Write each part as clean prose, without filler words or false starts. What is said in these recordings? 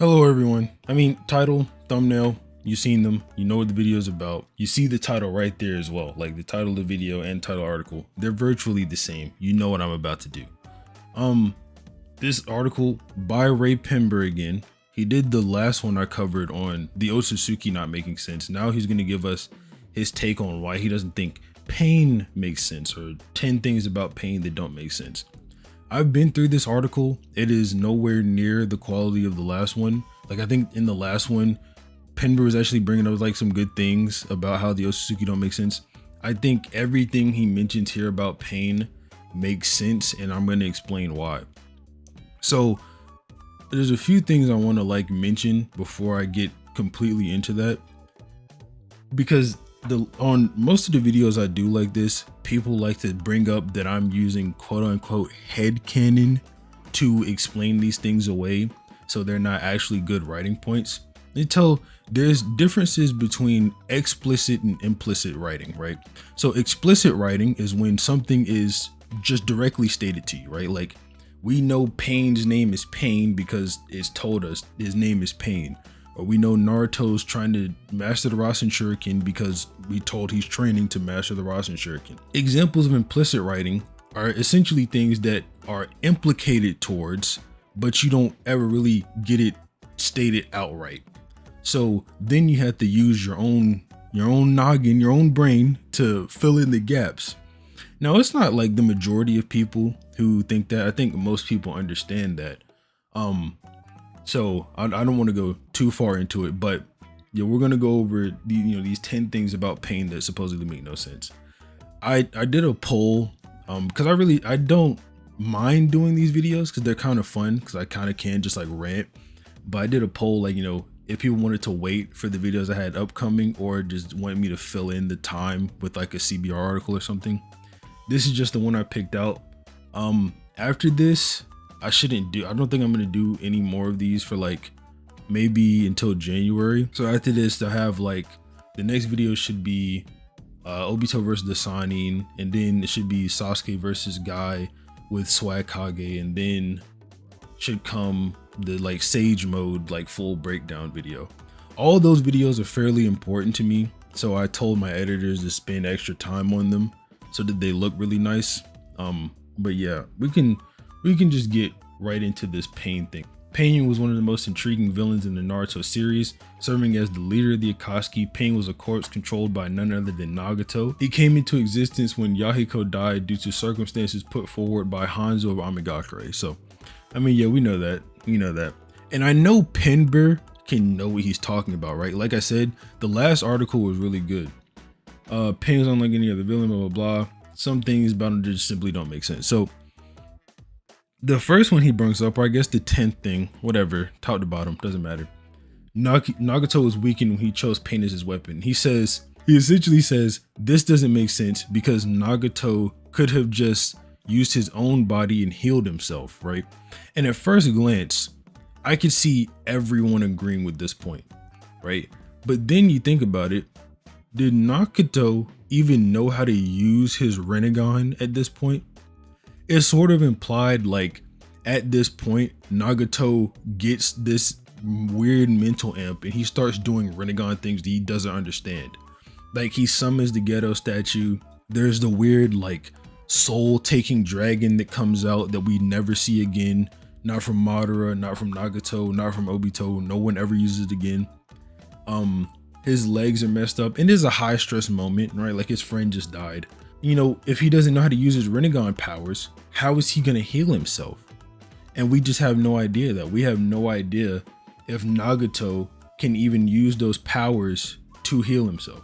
Hello everyone. Title, thumbnail, you've seen them, you know what the video is about. You see the title right there as well, like the title of the video and title article. They're virtually the same. You know what I'm about to do. This article by Ray Pember again. He did the last one I covered on the Otsutsuki not making sense. Now he's going to give us his take on why he doesn't think pain makes sense, or 10 things about pain that don't make sense. I've been through this article. It is nowhere near the quality of the last one. Like, I think in the last one, Penber was actually bringing up like some good things about how the Otsutsuki don't make sense. I think everything he mentions here about pain makes sense, and I'm going to explain why. So there's a few things I want to mention before I get completely into that, because on most of the videos I do like this, people like to bring up that I'm using quote unquote headcanon to explain these things away, so they're not actually good writing points. There's differences between explicit and implicit writing, right? So explicit writing is when something is just directly stated to you, right? Like, we know Pain's name is Pain because it's told us his name is Pain. Or we know Naruto's trying to master the Rasen Shuriken because we told he's training to master the Rasen Shuriken. Examples of implicit writing are essentially things that are implicated towards, but you don't ever really get it stated outright. So then you have to use your own noggin, your own brain to fill in the gaps. Now, it's not like the majority of people who think that. I think most people understand that. So I don't want to go too far into it, but yeah, we're gonna go over these 10 things about pain that supposedly make no sense. I did a poll because I don't mind doing these videos because they're kind of fun, because I kind of can just rant. But I did a poll if people wanted to wait for the videos I had upcoming, or just wanted me to fill in the time with a CBR article or something. This is just the one I picked out. After this, I don't think I'm gonna do any more of these for maybe until January. So after this, they'll have the next video should be Obito versus Dasani, and then it should be Sasuke versus Guy with Swag Kage, and then should come the Sage mode full breakdown video. All those videos are fairly important to me, so I told my editors to spend extra time on them so that they look really nice. But yeah, we can just get right into this Pain thing. Pain was one of the most intriguing villains in the Naruto series. Serving as the leader of the Akatsuki, Pain was a corpse controlled by none other than Nagato. He came into existence when Yahiko died due to circumstances put forward by Hanzo of Amigakure. So, yeah, we know that. And I know Penber can know what he's talking about, right? Like I said, the last article was really good. Pain is unlike any other villain, blah, blah, blah. Some things about him just simply don't make sense. So, the first one he brings up, or I guess the 10th thing, whatever, top to bottom, doesn't matter. Nagato was weakened when he chose pain as his weapon. He essentially says, this doesn't make sense because Nagato could have just used his own body and healed himself, right? And at first glance, I could see everyone agreeing with this point, right? But then you think about it, did Nagato even know how to use his Rinnegan at this point? It's sort of implied at this point, Nagato gets this weird mental imp and he starts doing Rinnegan things that he doesn't understand. He summons the ghetto statue. There's the weird soul taking dragon that comes out that we never see again. Not from Madara, not from Nagato, not from Obito. No one ever uses it again. His legs are messed up, and there's a high stress moment, right? His friend just died. If he doesn't know how to use his Rinnegan powers, how is he gonna heal himself? And we just have no idea that. We have no idea if Nagato can even use those powers to heal himself.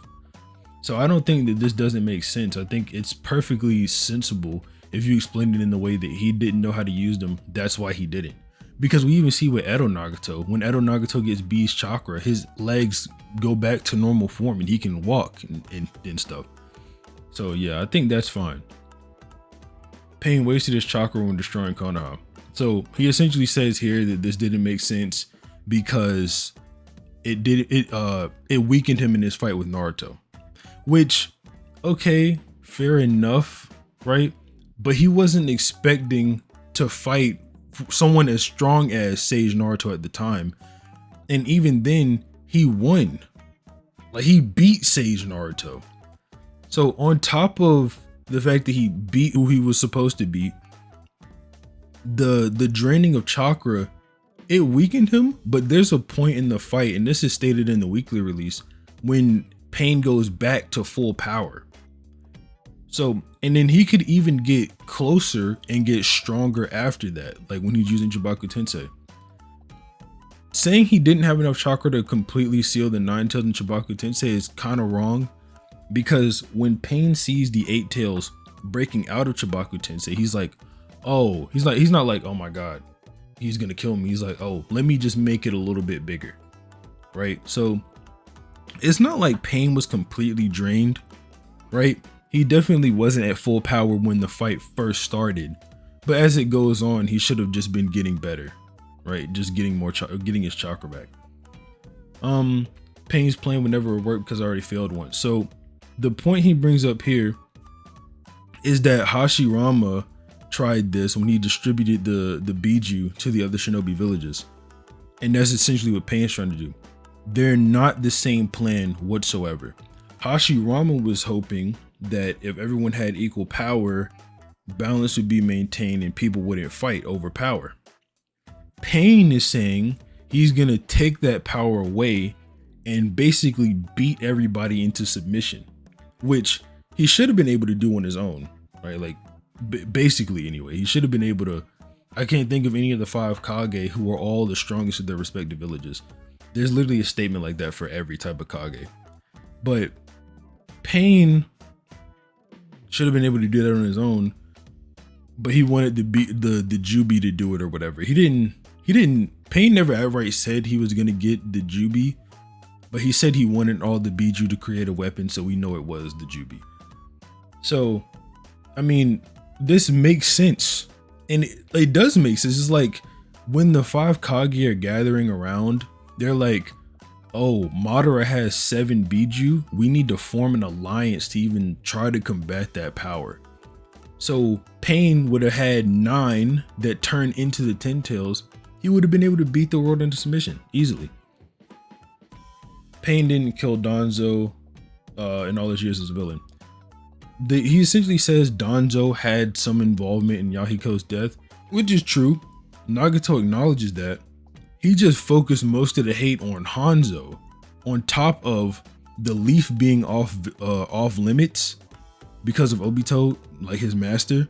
So I don't think that this doesn't make sense. I think it's perfectly sensible if you explain it in the way that he didn't know how to use them. That's why he didn't. Because we even see with Edo Nagato, when Edo Nagato gets Beast Chakra, his legs go back to normal form and he can walk and stuff. So yeah, I think that's fine. Pain wasted his chakra when destroying Konoha. So he essentially says here that this didn't make sense because it weakened him in his fight with Naruto. Which, okay, fair enough, right? But he wasn't expecting to fight someone as strong as Sage Naruto at the time And even then, he won. Like, he beat Sage Naruto. So on top of the fact that he beat who he was supposed to beat, the draining of chakra, it weakened him. But there's a point in the fight, and this is stated in the weekly release, when Pain goes back to full power. So, and then he could even get closer and get stronger after that, like when he's using Chibaku Tensei. Saying he didn't have enough chakra to completely seal the 9 tails in Chibaku Tensei is kind of wrong, because when Pain sees the 8 tails breaking out of Chibaku Tensei, he's like, oh, he's not like, oh my god, he's gonna kill me. He's like, oh, let me just make it a little bit bigger, right? So it's not like Pain was completely drained, right? He definitely wasn't at full power when the fight first started, but as it goes on, he should have just been getting better, right? Just getting more, getting his chakra back. Pain's plan would never work because I already failed once. So the point he brings up here is that Hashirama tried this when he distributed the Biju to the other shinobi villages, and that's essentially what Pain's trying to do. They're not the same plan whatsoever. Hashirama was hoping that if everyone had equal power, balance would be maintained and people wouldn't fight over power. Pain is saying he's gonna take that power away and basically beat everybody into submission, which he should have been able to do on his own, right? Like basically anyway, he should have been able to. I can't think of any of the 5 Kage who are all the strongest of their respective villages. There's literally a statement like that for every type of Kage. But Pain should have been able to do that on his own, but he wanted the Jubi to do it or whatever. He didn't, Pain never outright said he was gonna get the Jubi, but he said he wanted all the Biju to create a weapon, so we know it was the Jubi. So, I mean, this makes sense. And it does make sense. It's like when the 5 Kage are gathering around, they're like, oh, Madara has 7 Biju. We need to form an alliance to even try to combat that power. So Pain would have had 9 that turned into the 10 tails. He would have been able to beat the world into submission easily. Pain didn't kill Danzo in all his years as a villain. He essentially says Danzo had some involvement in Yahiko's death, which is true. Nagato acknowledges that. He just focused most of the hate on Hanzo, on top of the leaf being off limits because of Obito, like his master.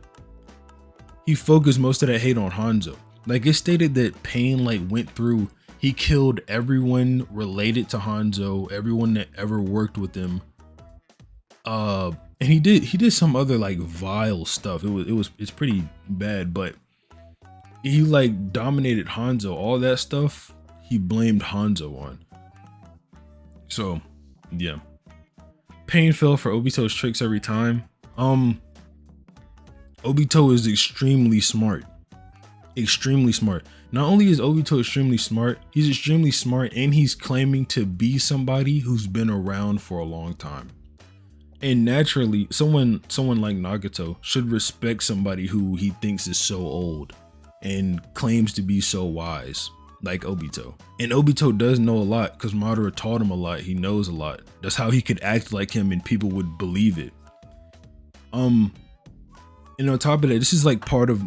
He focused most of that hate on Hanzo. Like, it stated that Pain like went through, he killed everyone related to Hanzo, everyone that ever worked with him. And he did some other like vile stuff. It's pretty bad, but he like dominated Hanzo. All that stuff he blamed Hanzo on. So yeah, Pain fell for Obito's tricks every time. Obito is extremely smart. Not only is Obito extremely smart, he's extremely smart, and he's claiming to be somebody who's been around for a long time. And naturally, someone like Nagato should respect somebody who he thinks is so old and claims to be so wise, like Obito. And Obito does know a lot because Madara taught him a lot. He knows a lot. That's how he could act like him and people would believe it. And on top of that, this is like part of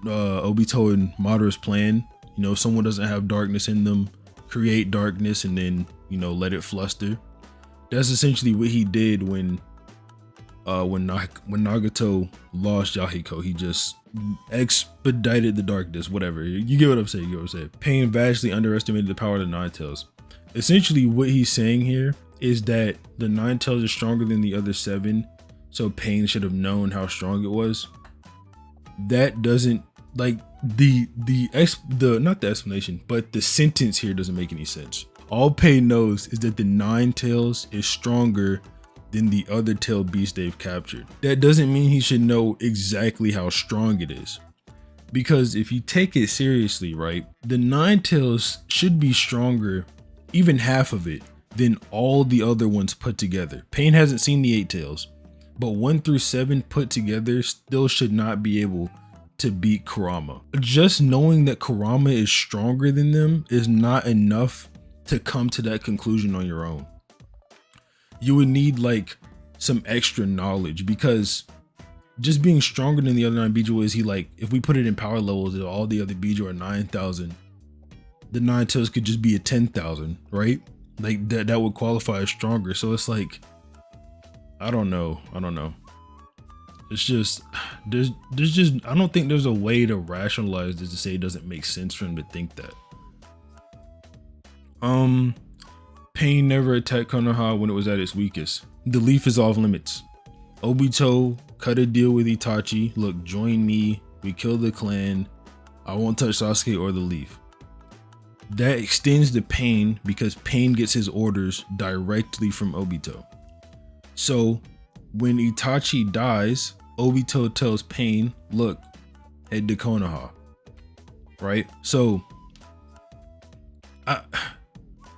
Obito and Madara's plan. You know, if someone doesn't have darkness in them, create darkness and then, you know, let it fluster. That's essentially what he did when Nagato lost Yahiko. He just expedited the darkness, whatever. You get what I'm saying. Pain vastly underestimated the power of the 9 tails. Essentially what he's saying here is that the 9 tails are stronger than the other 7, so Pain should have known how strong it was. That doesn't, like, not the explanation, but the sentence here doesn't make any sense. All Pain knows is that the 9 tails is stronger than the other tail beast they've captured. That doesn't mean he should know exactly how strong it is. Because if you take it seriously, right, the 9 tails should be stronger, even half of it, than all the other ones put together. Pain hasn't seen the 8 tails, but 1 through 7 put together still should not be able to beat Kurama. Just knowing that Kurama is stronger than them is not enough to come to that conclusion on your own. You would need like some extra knowledge, because just being stronger than the other 9 Bijo is, he like, if we put it in power levels, if all the other Bijo are 9,000, the 9 tails could just be a 10,000, right? Like that would qualify as stronger. So it's like, I don't know. It's just, there's just, I don't think there's a way to rationalize this to say it doesn't make sense for him to think that. Pain never attacked Konoha when it was at its weakest. The leaf is off limits. Obito cut a deal with Itachi. Look, join me. We kill the clan. I won't touch Sasuke or the leaf. That extends the Pain because Pain gets his orders directly from Obito. So when Itachi dies, Obito tells Pain, look, head to Konoha. Right? So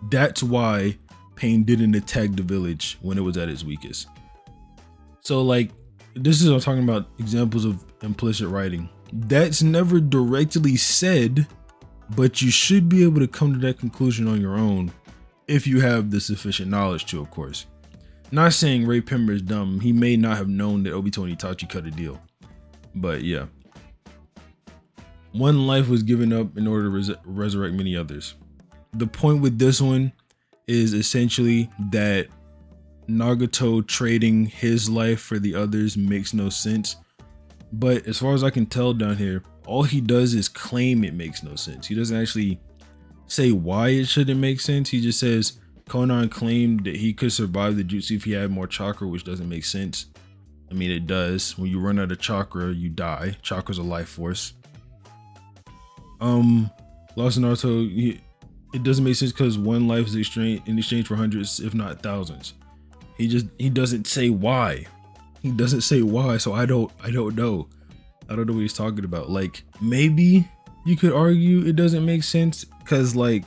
that's why Pain didn't attack the village when it was at its weakest. So like, this is, I'm talking about examples of implicit writing. That's never directly said, but you should be able to come to that conclusion on your own if you have the sufficient knowledge to, of course. Not saying Ray Pember is dumb. He may not have known that Obito and Itachi cut a deal. But yeah. One life was given up in order to resurrect many others. The point with this one is essentially that Nagato trading his life for the others makes no sense. But as far as I can tell down here, all he does is claim it makes no sense. He doesn't actually say why it shouldn't make sense. He just says Konan claimed that he could survive the jutsu if he had more chakra, which doesn't make sense. I mean, it does. When you run out of chakra, you die. Chakra's a life force. Lost in Naruto, it doesn't make sense because one life is in exchange for hundreds, if not thousands. He doesn't say why. He doesn't say why, so I don't know. I don't know what he's talking about. Like, maybe you could argue it doesn't make sense because like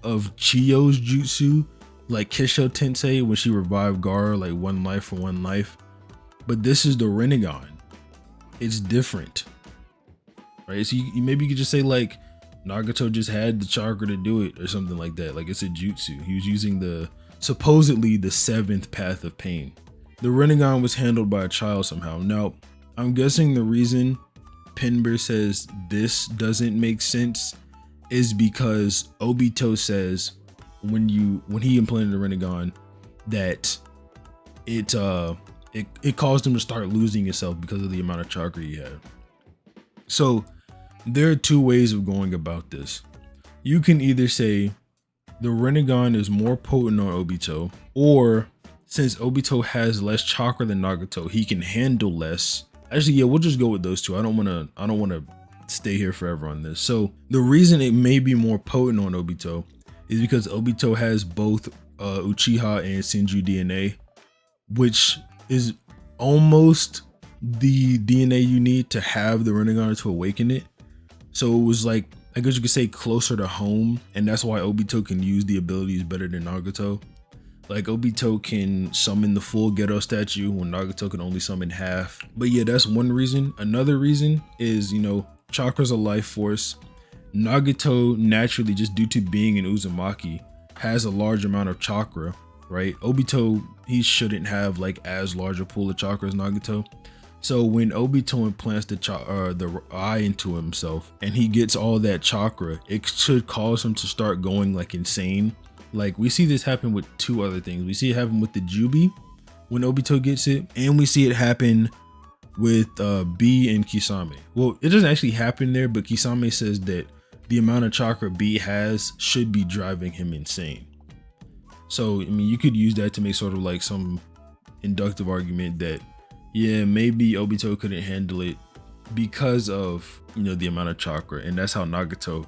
of Chiyo's jutsu, like Kisho Tensei when she revived Gaara, like one life for one life. But this is the Rinnegan. It's different. Right? So maybe you could just say like Nagato just had the chakra to do it or something like that. Like it's a jutsu. He was using supposedly the 7th path of pain. The Rinnegan was handled by a child somehow. Now, I'm guessing the reason Pember says this doesn't make sense is because Obito says when he implanted the Rinnegan that it caused him to start losing himself because of the amount of chakra he had. So there are 2 ways of going about this. You can either say the Rinnegan is more potent on Obito, or since Obito has less chakra than Nagato, he can handle less. Actually, yeah, we'll just go with those 2. I don't want to stay here forever on this. So the reason it may be more potent on Obito is because Obito has both Uchiha and Senju DNA, which is almost the DNA you need to have the Rinnegan to awaken it. So it was like, I guess you could say closer to home, and that's why Obito can use the abilities better than Nagato. Like Obito can summon the full Geto statue when Nagato can only summon half. But yeah, that's one reason. Another reason is, chakra's a life force. Nagato naturally, just due to being an Uzumaki, has a large amount of chakra, right? Obito, he shouldn't have like as large a pool of chakra as Nagato. So when Obito implants the eye into himself and he gets all that chakra, it should cause him to start going like insane. Like we see this happen with 2 other things. We see it happen with the Jubi when Obito gets it, and we see it happen with B and Kisame. Well, it doesn't actually happen there, but Kisame says that the amount of chakra B has should be driving him insane. So, I mean, you could use that to make sort of like some inductive argument that, yeah, maybe Obito couldn't handle it because of, the amount of chakra, and that's how Nagato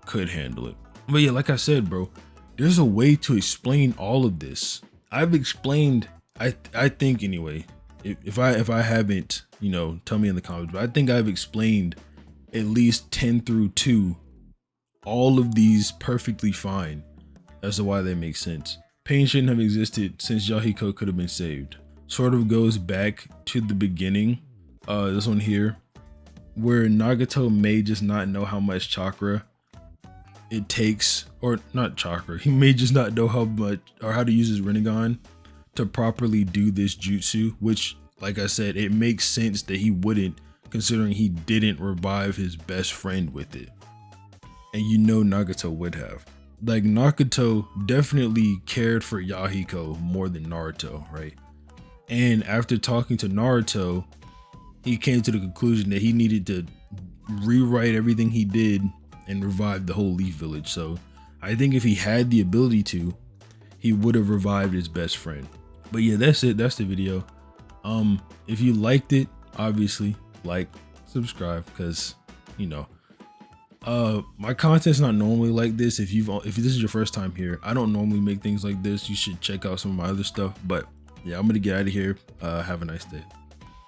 could handle it. But yeah, like I said, bro, there's a way to explain all of this. I've explained, I think anyway, if I haven't, tell me in the comments, but I think I've explained at least 10 through 2, all of these perfectly fine as to why they make sense. Pain shouldn't have existed since Yahiko could have been saved. Sort of goes back to the beginning, this one here, where Nagato may just not know how much chakra it takes, or not chakra, he may just not know how much or how to use his Rinnegan to properly do this jutsu, which, like I said, it makes sense that he wouldn't, considering he didn't revive his best friend with it. And you know Nagato would have. Like, Nagato definitely cared for Yahiko more than Naruto, right? And after talking to Naruto, he came to the conclusion that he needed to rewrite everything he did and revive the whole Leaf Village. So I think if he had the ability to, he would have revived his best friend. But yeah, that's it. That's the video. If you liked it, obviously like, subscribe, because you know, my content's not normally like this. If this is your first time here, I don't normally make things like this. You should check out some of my other stuff. But yeah, I'm gonna get out of here. Have a nice day.